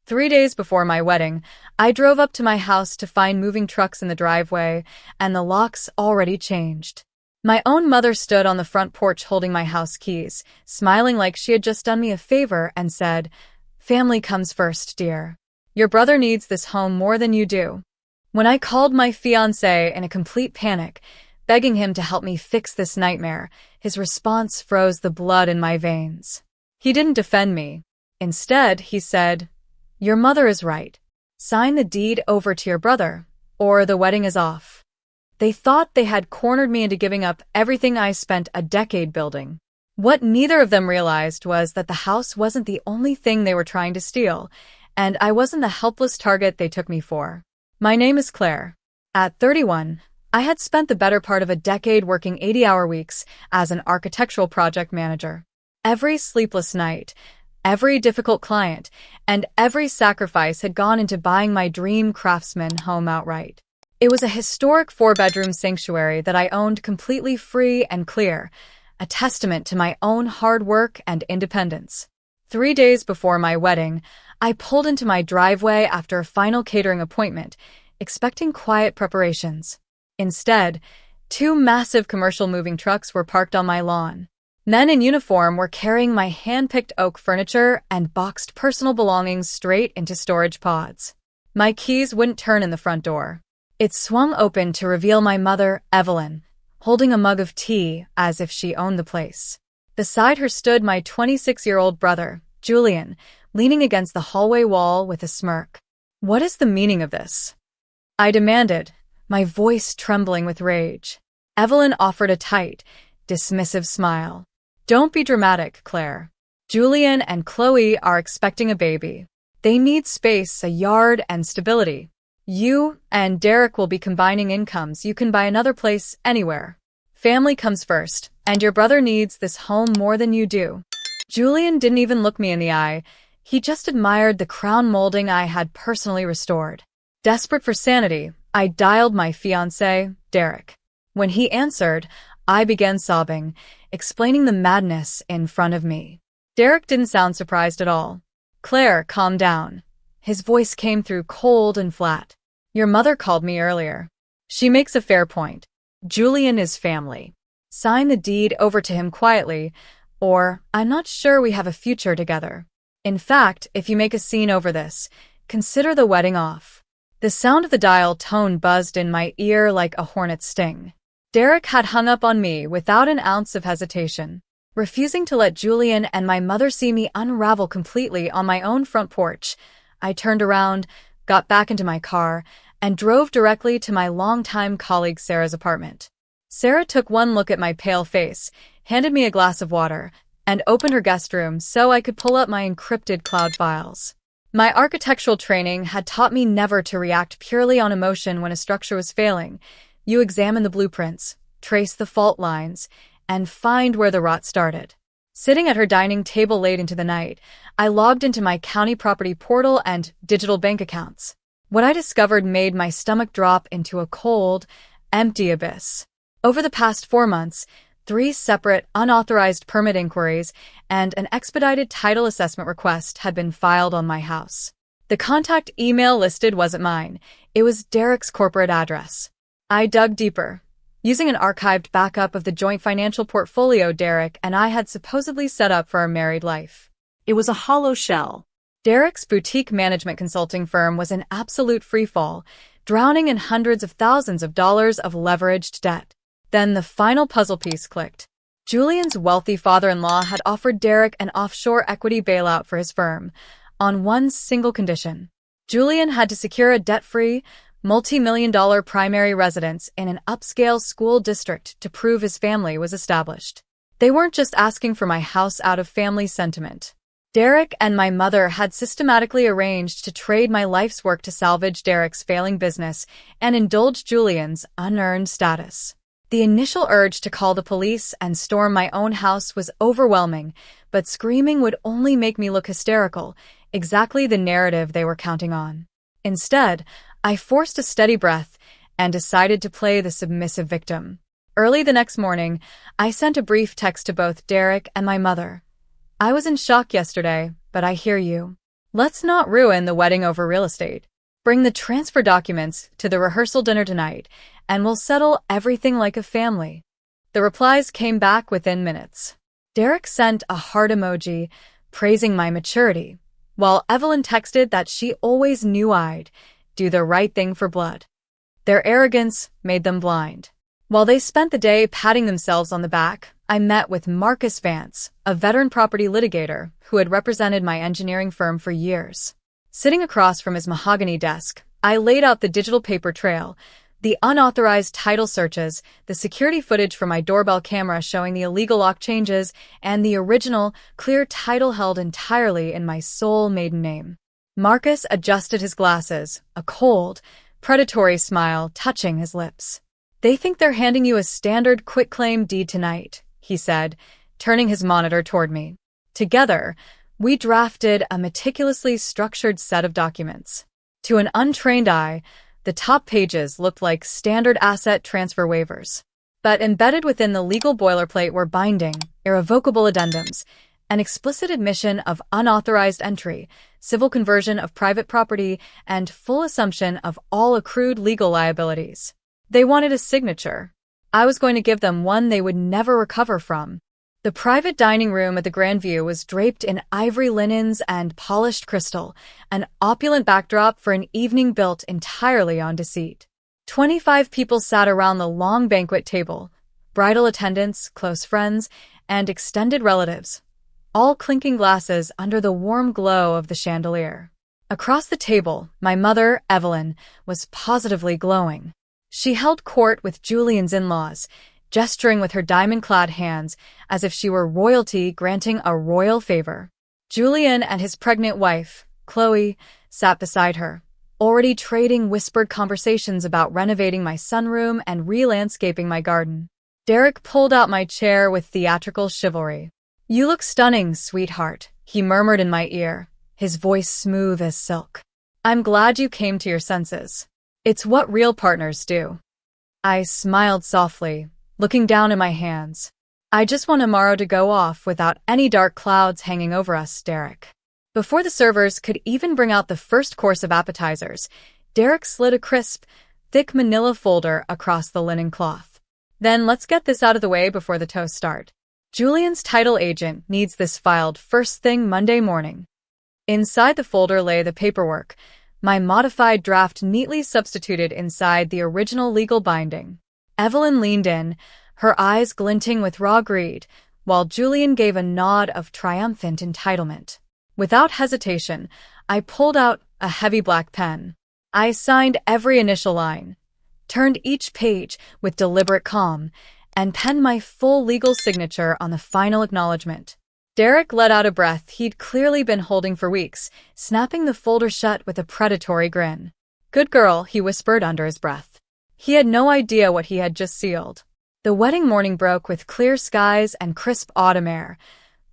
3 days before my wedding, I drove up to my house to find moving trucks in the driveway, and the locks already changed. My own mother stood on the front porch holding my house keys, smiling like she had just done me a favor, and said, "Family comes first, dear. Your brother needs this home more than you do." When I called my fiancé in a complete panic, begging him to help me fix this nightmare, his response froze the blood in my veins. He didn't defend me. Instead, he said, "Your mother is right. Sign the deed over to your brother, or the wedding is off." They thought they had cornered me into giving up everything I spent a decade building. What neither of them realized was that the house wasn't the only thing they were trying to steal, and I wasn't the helpless target they took me for. My name is Claire. At 31, I had spent the better part of a decade working 80-hour weeks as an architectural project manager. Every sleepless night, every difficult client, and every sacrifice had gone into buying my dream craftsman home outright. It was a historic 4-bedroom sanctuary that I owned completely free and clear, a testament to my own hard work and independence. 3 days before my wedding, I pulled into my driveway after a final catering appointment, expecting quiet preparations. Instead, 2 massive commercial moving trucks were parked on my lawn. Men in uniform were carrying my hand-picked oak furniture and boxed personal belongings straight into storage pods. My keys wouldn't turn in the front door. It swung open to reveal my mother, Evelyn, holding a mug of tea as if she owned the place. Beside her stood my 26-year-old brother, Julian, leaning against the hallway wall with a smirk. "What is the meaning of this?" I demanded, my voice trembling with rage. Evelyn offered a tight, dismissive smile. "Don't be dramatic, Claire. Julian and Chloe are expecting a baby. They need space, a yard, and stability. You and Derek will be combining incomes. You can buy another place anywhere. Family comes first, and your brother needs this home more than you do." Julian didn't even look me in the eye. He just admired the crown molding I had personally restored. Desperate for sanity, I dialed my fiancé, Derek. When he answered, I began sobbing, explaining the madness in front of me. Derek didn't sound surprised at all. "Claire, calm down." His voice came through cold and flat. "Your mother called me earlier. She makes a fair point. Julian is family. Sign the deed over to him quietly, or I'm not sure we have a future together. In fact, if you make a scene over this, consider the wedding off." The sound of the dial tone buzzed in my ear like a hornet's sting. Derek had hung up on me without an ounce of hesitation. Refusing to let Julian and my mother see me unravel completely on my own front porch, I turned around, got back into my car, and drove directly to my longtime colleague Sarah's apartment. Sarah took one look at my pale face, handed me a glass of water, and opened her guest room so I could pull up my encrypted cloud files. My architectural training had taught me never to react purely on emotion when a structure was failing. You examine the blueprints, trace the fault lines, and find where the rot started. Sitting at her dining table late into the night, I logged into my county property portal and digital bank accounts. What I discovered made my stomach drop into a cold, empty abyss. Over the past 4 months, 3 separate, unauthorized permit inquiries and an expedited title assessment request had been filed on my house. The contact email listed wasn't mine. It was Derek's corporate address. I dug deeper. Using an archived backup of the joint financial portfolio Derek and I had supposedly set up for our married life. It was a hollow shell. Derek's boutique management consulting firm was in absolute freefall, drowning in hundreds of thousands of dollars of leveraged debt. Then the final puzzle piece clicked. Julian's wealthy father-in-law had offered Derek an offshore equity bailout for his firm, on one single condition. Julian had to secure a debt-free, multi-million-dollar primary residence in an upscale school district to prove his family was established. They weren't just asking for my house out of family sentiment. Derek and my mother had systematically arranged to trade my life's work to salvage Derek's failing business and indulge Julian's unearned status. The initial urge to call the police and storm my own house was overwhelming, but screaming would only make me look hysterical, exactly the narrative they were counting on. Instead, I forced a steady breath and decided to play the submissive victim. Early the next morning, I sent a brief text to both Derek and my mother. "I was in shock yesterday, but I hear you. Let's not ruin the wedding over real estate. Bring the transfer documents to the rehearsal dinner tonight, and we'll settle everything like a family. The replies came back within minutes. Derek sent a heart emoji, praising my maturity, while Evelyn texted that she always knew I'd do the right thing for blood. Their arrogance made them blind. While they spent the day patting themselves on the back, I met with Marcus Vance, a veteran property litigator who had represented my engineering firm for years. Sitting across from his mahogany desk, I laid out the digital paper trail, the unauthorized title searches, the security footage from my doorbell camera showing the illegal lock changes, and the original, clear title held entirely in my sole maiden name. Marcus adjusted his glasses, a cold, predatory smile touching his lips. "They think they're handing you a standard quitclaim deed tonight," he said, turning his monitor toward me. Together, we drafted a meticulously structured set of documents. To an untrained eye, the top pages looked like standard asset transfer waivers. But embedded within the legal boilerplate were binding, irrevocable addendums, an explicit admission of unauthorized entry, civil conversion of private property, and full assumption of all accrued legal liabilities. They wanted a signature. I was going to give them one they would never recover from. The private dining room at the Grandview was draped in ivory linens and polished crystal, an opulent backdrop for an evening built entirely on deceit. 25 people sat around the long banquet table, bridal attendants, close friends, and extended relatives, all clinking glasses under the warm glow of the chandelier. Across the table, my mother, Evelyn, was positively glowing. She held court with Julian's in-laws, gesturing with her diamond-clad hands as if she were royalty granting a royal favor. Julian and his pregnant wife, Chloe, sat beside her, already trading whispered conversations about renovating my sunroom and re-landscaping my garden. Derek pulled out my chair with theatrical chivalry. "You look stunning, sweetheart," he murmured in my ear, his voice smooth as silk. "I'm glad you came to your senses. It's what real partners do." I smiled softly, looking down at my hands. "I just want tomorrow to go off without any dark clouds hanging over us, Derek." Before the servers could even bring out the first course of appetizers, Derek slid a crisp, thick manila folder across the linen cloth. "Then let's get this out of the way before the toasts start. Julian's title agent needs this filed first thing Monday morning." Inside the folder lay the paperwork, my modified draft neatly substituted inside the original legal binding. Evelyn leaned in, her eyes glinting with raw greed, while Julian gave a nod of triumphant entitlement. Without hesitation, I pulled out a heavy black pen. I signed every initial line, turned each page with deliberate calm, and penned my full legal signature on the final acknowledgement. Derek let out a breath he'd clearly been holding for weeks, snapping the folder shut with a predatory grin. "Good girl," he whispered under his breath. He had no idea what he had just sealed. The wedding morning broke with clear skies and crisp autumn air,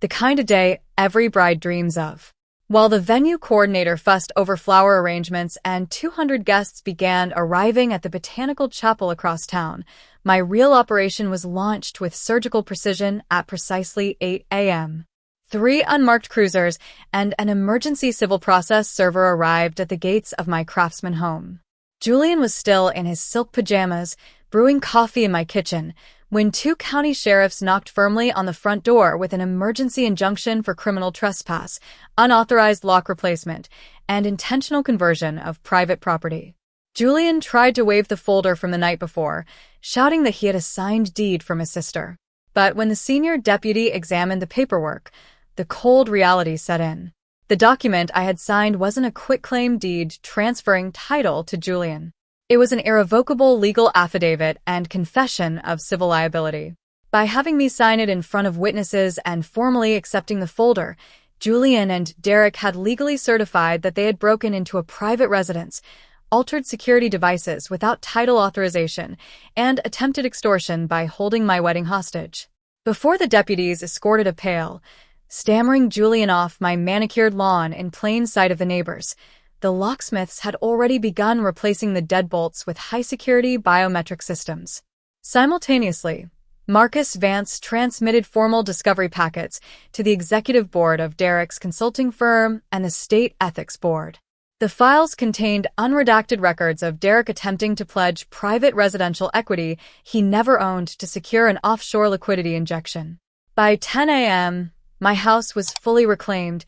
the kind of day every bride dreams of. While the venue coordinator fussed over flower arrangements and 200 guests began arriving at the Botanical Chapel across town, my real operation was launched with surgical precision at precisely 8 a.m. 3 unmarked cruisers and an emergency civil process server arrived at the gates of my craftsman home. Julian was still in his silk pajamas, brewing coffee in my kitchen, when 2 county sheriffs knocked firmly on the front door with an emergency injunction for criminal trespass, unauthorized lock replacement, and intentional conversion of private property. Julian tried to wave the folder from the night before, shouting that he had a signed deed from his sister. But when the senior deputy examined the paperwork, the cold reality set in. The document I had signed wasn't a quitclaim deed transferring title to Julian. It was an irrevocable legal affidavit and confession of civil liability. By having me sign it in front of witnesses and formally accepting the folder, Julian and Derek had legally certified that they had broken into a private residence, altered security devices without title authorization, and attempted extortion by holding my wedding hostage. Before the deputies escorted a pail, stammering Julian off my manicured lawn in plain sight of the neighbors, the locksmiths had already begun replacing the deadbolts with high-security biometric systems. Simultaneously, Marcus Vance transmitted formal discovery packets to the executive board of Derek's consulting firm and the state ethics board. The files contained unredacted records of Derek attempting to pledge private residential equity he never owned to secure an offshore liquidity injection. By 10 a.m., my house was fully reclaimed.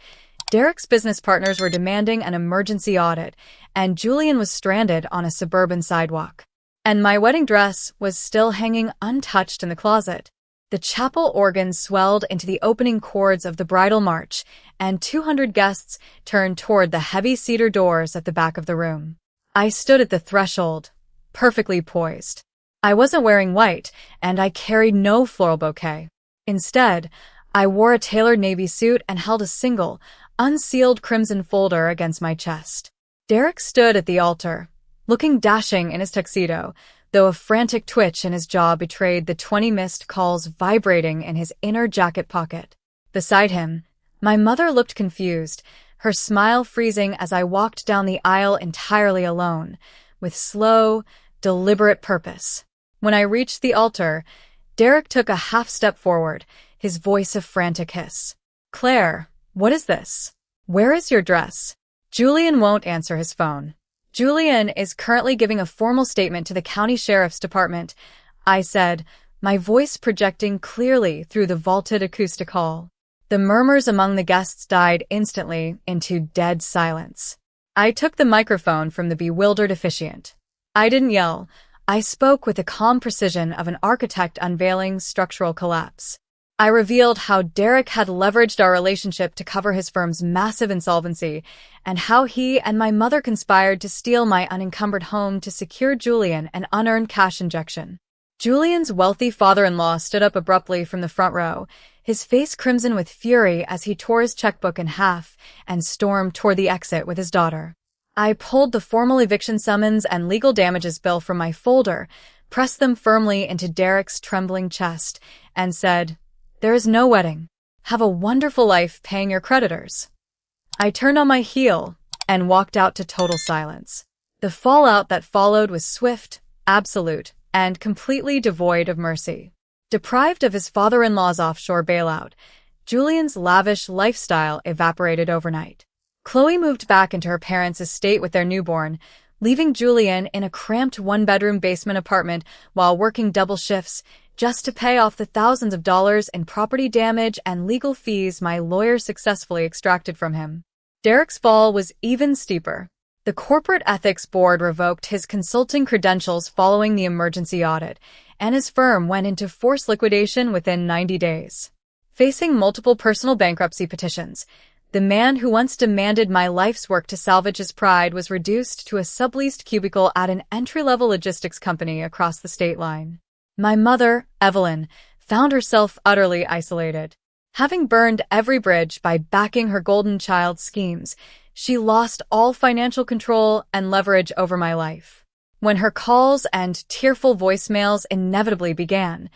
Derek's business partners were demanding an emergency audit, and Julian was stranded on a suburban sidewalk. And my wedding dress was still hanging untouched in the closet. The chapel organ swelled into the opening chords of the bridal march, and 200 guests turned toward the heavy cedar doors at the back of the room. I stood at the threshold, perfectly poised. I wasn't wearing white, and I carried no floral bouquet. Instead, I wore a tailored navy suit and held a single, unsealed crimson folder against my chest. Derek stood at the altar, looking dashing in his tuxedo, though a frantic twitch in his jaw betrayed the 20 missed calls vibrating in his inner jacket pocket. Beside him, my mother looked confused, her smile freezing as I walked down the aisle entirely alone, with slow, deliberate purpose. When I reached the altar, Derek took a half step forward, his voice a frantic hiss. "Claire, what is this? Where is your dress?" Julian won't answer his phone. "Julian is currently giving a formal statement to the county sheriff's department," I said, my voice projecting clearly through the vaulted acoustic hall. The murmurs among the guests died instantly into dead silence. I took the microphone from the bewildered officiant. I didn't yell. I spoke with the calm precision of an architect unveiling structural collapse. I revealed how Derek had leveraged our relationship to cover his firm's massive insolvency, and how he and my mother conspired to steal my unencumbered home to secure Julian an unearned cash injection. Julian's wealthy father-in-law stood up abruptly from the front row, his face crimson with fury as he tore his checkbook in half and stormed toward the exit with his daughter. I pulled the formal eviction summons and legal damages bill from my folder, pressed them firmly into Derek's trembling chest, and said, "There is no wedding. Have a wonderful life paying your creditors." I turned on my heel and walked out to total silence. The fallout that followed was swift, absolute, and completely devoid of mercy. Deprived of his father-in-law's offshore bailout, Julian's lavish lifestyle evaporated overnight. Chloe moved back into her parents' estate with their newborn, leaving Julian in a cramped one-bedroom basement apartment while working double shifts, just to pay off the thousands of dollars in property damage and legal fees my lawyer successfully extracted from him. Derek's fall was even steeper. The corporate ethics board revoked his consulting credentials following the emergency audit, and his firm went into forced liquidation within 90 days. Facing multiple personal bankruptcy petitions, the man who once demanded my life's work to salvage his pride was reduced to a subleased cubicle at an entry-level logistics company across the state line. My mother, Evelyn, found herself utterly isolated. Having burned every bridge by backing her golden child's schemes, she lost all financial control and leverage over my life. When her calls and tearful voicemails inevitably began,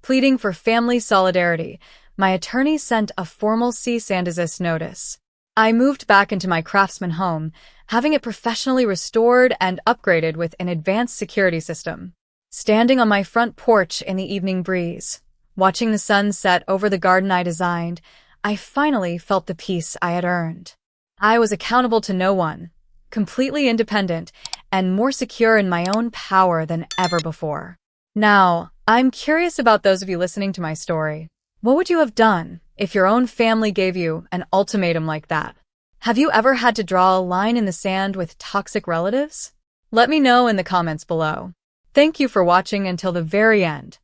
pleading for family solidarity, my attorney sent a formal cease and desist notice. I moved back into my craftsman home, having it professionally restored and upgraded with an advanced security system. Standing on my front porch in the evening breeze, watching the sun set over the garden I designed, I finally felt the peace I had earned. I was accountable to no one, completely independent, and more secure in my own power than ever before. Now, I'm curious about those of you listening to my story. What would you have done if your own family gave you an ultimatum like that? Have you ever had to draw a line in the sand with toxic relatives? Let me know in the comments below. Thank you for watching until the very end.